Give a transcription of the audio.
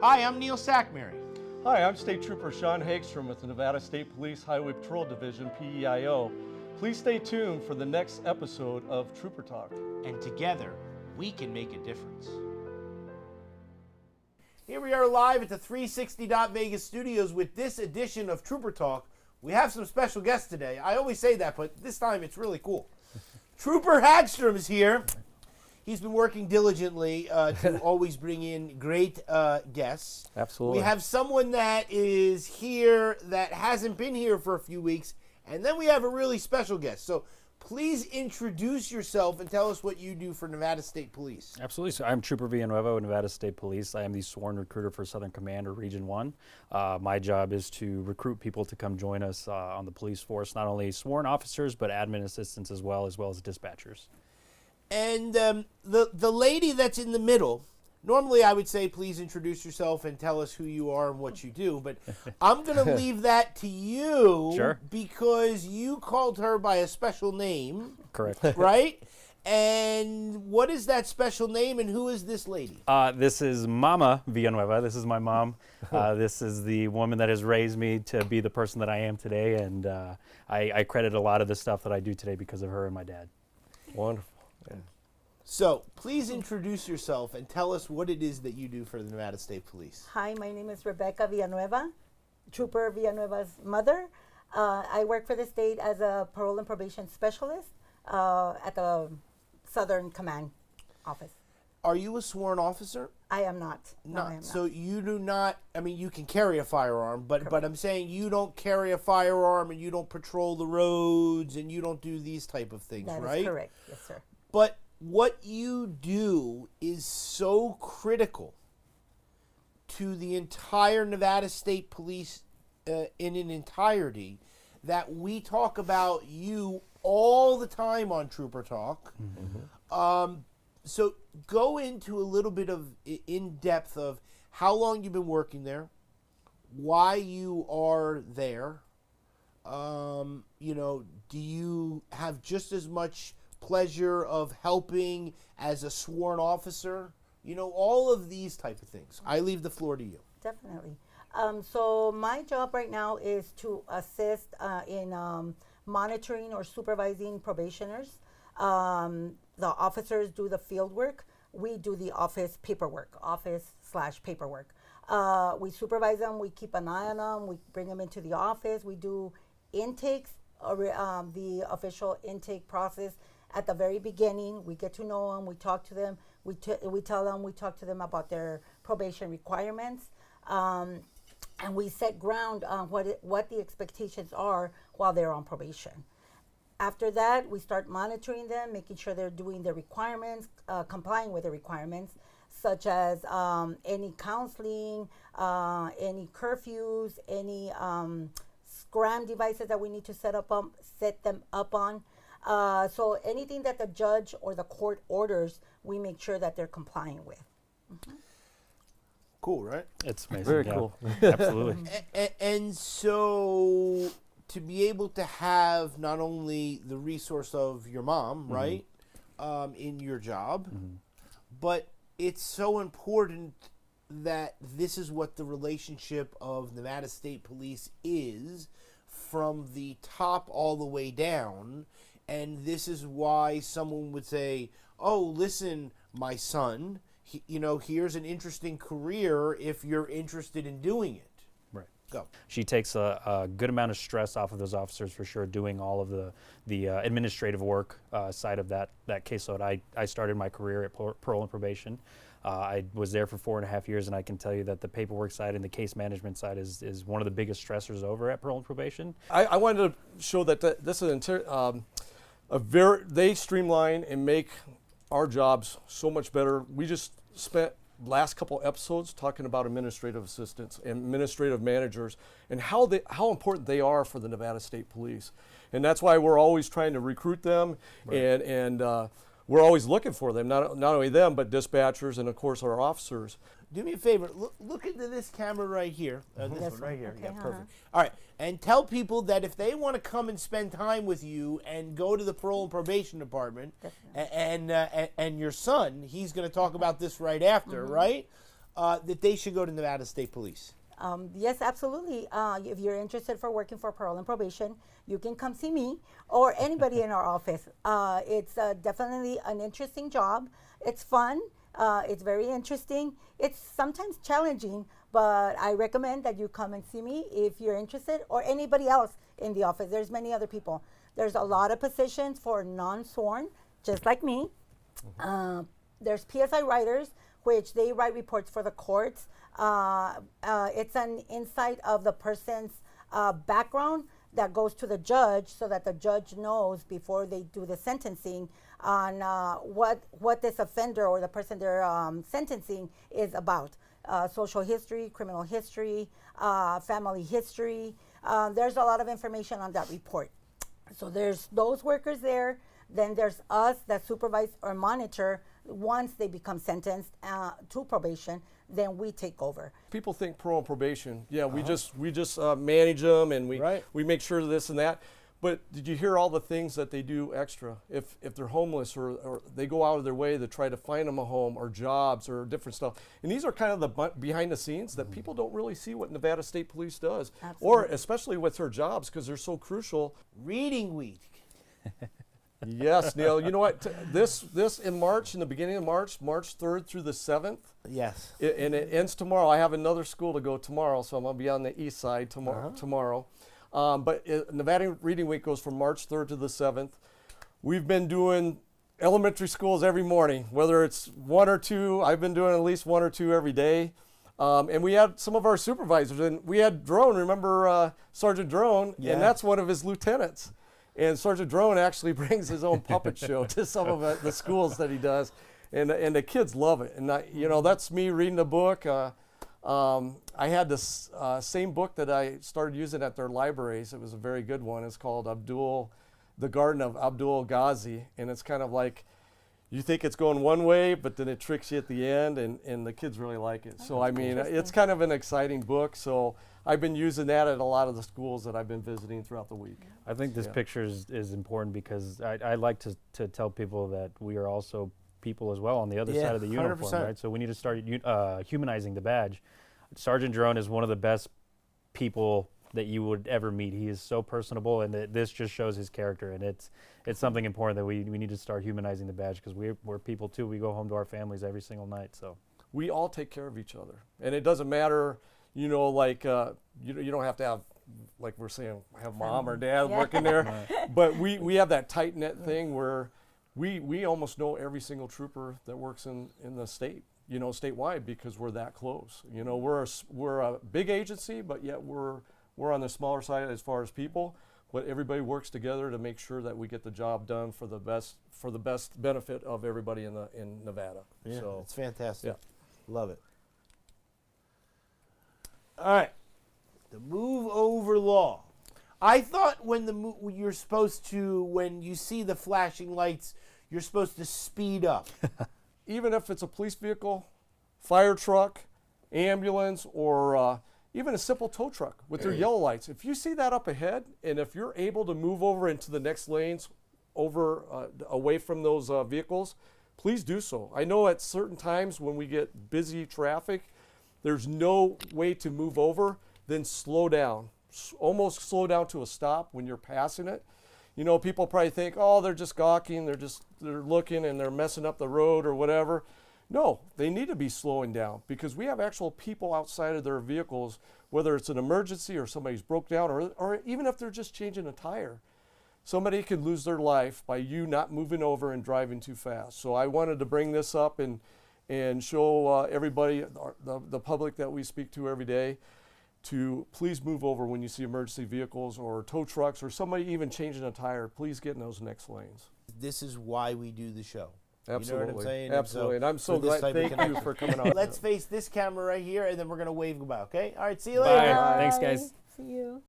Hi, I'm Neil Sackmary. Hi, I'm State Trooper Sean Hagstrom with the Nevada State Police Highway Patrol Division, PEIO. Please stay tuned for the next episode of Trooper Talk. And together, we can make a difference. Here we are live at the 360 Vegas studios with this edition of Trooper Talk. We have some special guests today. I always say that, but this time it's really cool. Trooper Hagstrom is here. He's been working diligently to always bring in great guests. Absolutely. We have someone that is here that hasn't been here for a few weeks, and then we have a really special guest. So please introduce yourself and tell us what you do for Nevada State Police. Absolutely. So I'm Trooper Villanueva with Nevada State Police. I am the sworn recruiter for Southern Command or Region 1. My job is to recruit people to come join us on the police force, not only sworn officers, but admin assistants as well as dispatchers. And the lady that's in the middle, normally I would say please introduce yourself and tell us who you are and what you do, but I'm going to leave that to you. Sure. Because you called her by a special name. Correct. Right? And what is that special name and who is this lady? This is Mama Villanueva. This is my mom. This is the woman that has raised me to be the person that I am today, and I credit a lot of the stuff that I do today because of her and my dad. Wonderful. Yeah. So please introduce yourself and tell us what it is that you do for the Nevada State Police. Hi, my name is Rebecca Villanueva, Trooper Villanueva's mother. I work for the state as a parole and probation specialist at the Southern Command office. Are you a sworn officer? I am not. No, I am So not. you do not, I mean, you can carry a firearm, but I'm saying you don't carry a firearm and you don't patrol the roads and you don't do these type of things, That right? is correct. Yes, sir. But what you do is so critical to the entire Nevada State Police in an entirety that we talk about you all the time on Trooper Talk. Mm-hmm. So go into a little bit of in-depth of how long you've been working there, why you are there. Do you have just as much pleasure of helping as a sworn officer? All of these type of things. I leave the floor to you. Definitely. So my job right now is to assist in monitoring or supervising probationers. The officers do the field work. We do the office paperwork, office/paperwork. We supervise them. We keep an eye on them. We bring them into the office. We do intakes, the official intake process. At the very beginning, we get to know them. We talk to them. We talk to them about their probation requirements. And we set ground on what the expectations are while they're on probation. After that, we start monitoring them, making sure they're doing their requirements, complying with the requirements, such as any counseling, any curfews, any scram devices that we need to set them up on. So anything that the judge or the court orders, we make sure that they're complying with. Mm-hmm. Cool, right? It's amazing. Very yeah. cool. Absolutely. And so to be able to have not only the resource of your mom, Mm-hmm. right, in your job, Mm-hmm. but it's so important that this is what the relationship of Nevada State Police is from the top all the way down. And this is why someone would say, oh, listen, my son, here's an interesting career if you're interested in doing it. Right. Go. She takes a good amount of stress off of those officers for sure, doing all of the administrative work side of that caseload. I started my career at Parole and Probation. I was there for 4.5 years, and I can tell you that the paperwork side and the case management side is one of the biggest stressors over at Parole and Probation. I wanted to show that this is they streamline and make our jobs so much better. We just spent last couple episodes talking about administrative assistants and administrative managers and how important they are for the Nevada State Police. And that's why we're always trying to recruit them, right. and we're always looking for them, not only them, but dispatchers and, of course, our officers. Do me a favor. Look into this camera right here. This Yes, one right here. okay, Yeah, perfect. All right. And tell people that if they want to come and spend time with you and go to the Parole and Probation Department, and your son, he's going to talk about this right after, right? that they should go to Nevada State Police? Yes, absolutely. If you're interested for working for parole and probation, you can come see me or anybody in our office. It's definitely an interesting job. It's fun. It's very interesting. It's sometimes challenging, but I recommend that you come and see me if you're interested, or anybody else in the office. There's many other people. There's a lot of positions for non-sworn, just like me. There's PSI writers, which they write reports for the courts. It's an insight of the person's background that goes to the judge, so that the judge knows before they do the sentencing on what this offender or the person they're sentencing is about. Social history, criminal history, family history. There's a lot of information on that report. So there's those workers there. Then there's us that supervise or monitor once they become sentenced to probation. Then we take over. People think parole and probation, yeah, we just manage them and we make sure this and that. But did you hear all the things that they do extra? If they're homeless or they go out of their way to try to find them a home or jobs or different stuff. And these are kind of the behind the scenes that people don't really see what Nevada State Police does. Absolutely. Or especially with their jobs, because they're so crucial. Reading Week. Yes, Neil, you know what? This in March, in the beginning of March, March 3rd through the 7th. Yes. And it ends tomorrow. I have another school to go tomorrow, so I'm going to be on the east side tomorrow. But Nevada Reading Week goes from March 3rd to the 7th. We've been doing elementary schools every morning, whether it's one or two. I've been doing at least one or two every day. And we had some of our supervisors, and we had Drone, remember Sergeant Drone, and that's one of his lieutenants. And Sergeant Drone actually brings his own puppet show to some of the schools that he does. And the kids love it. And, that's me reading the book. I had this same book that I started using at their libraries. It was a very good one. It's called The Garden of Abdul Ghazi. And it's kind of like, you think it's going one way, but then it tricks you at the end, and the kids really like it. So, I mean, it's kind of an exciting book. So I've been using that at a lot of the schools that I've been visiting throughout the week. I think this picture is important because I like to tell people that we are also people as well on the other side of the uniform, 100%. right? So we need to start humanizing the badge. Sergeant Drone is one of the best people that you would ever meet. He is so personable, and this just shows his character, and it's something important that we need to start humanizing the badge, because we're people too. We go home to our families every single night. So we all take care of each other, and it doesn't matter, you don't have to have, like we're saying, have mom or dad working there, but we have that tight knit thing where we almost know every single trooper that works in the state, statewide, because we're that close. We're a big agency, but yet we're on the smaller side as far as people. But everybody works together to make sure that we get the job done for the best benefit of everybody in Nevada. Yeah, So it's fantastic. Yeah. Love it. All right, the move over law. I thought when you're supposed to, when you see the flashing lights, you're supposed to speed up. even if it's a police vehicle, fire truck, ambulance, or even a simple tow truck with their yellow lights, if you see that up ahead, and if you're able to move over into the next lanes, away from those vehicles, please do so. I know at certain times when we get busy traffic, there's no way to move over, then slow down. Almost slow down to a stop when you're passing it. You know, people probably think, oh, they're just gawking, they're looking and they're messing up the road or whatever. No, they need to be slowing down, because we have actual people outside of their vehicles, whether it's an emergency or somebody's broke down, or even if they're just changing a tire. Somebody could lose their life by you not moving over and driving too fast. So I wanted to bring this up and show everybody, the public that we speak to every day, to please move over when you see emergency vehicles or tow trucks or somebody even changing a tire. Please get in those next lanes. This is why we do the show. Absolutely. You know what I'm saying? Absolutely. And I'm so for this glad. type of Thank you for coming on. Let's face this camera right here, and then we're going to wave goodbye, okay? All right, see you later. Bye. Thanks, guys. See you.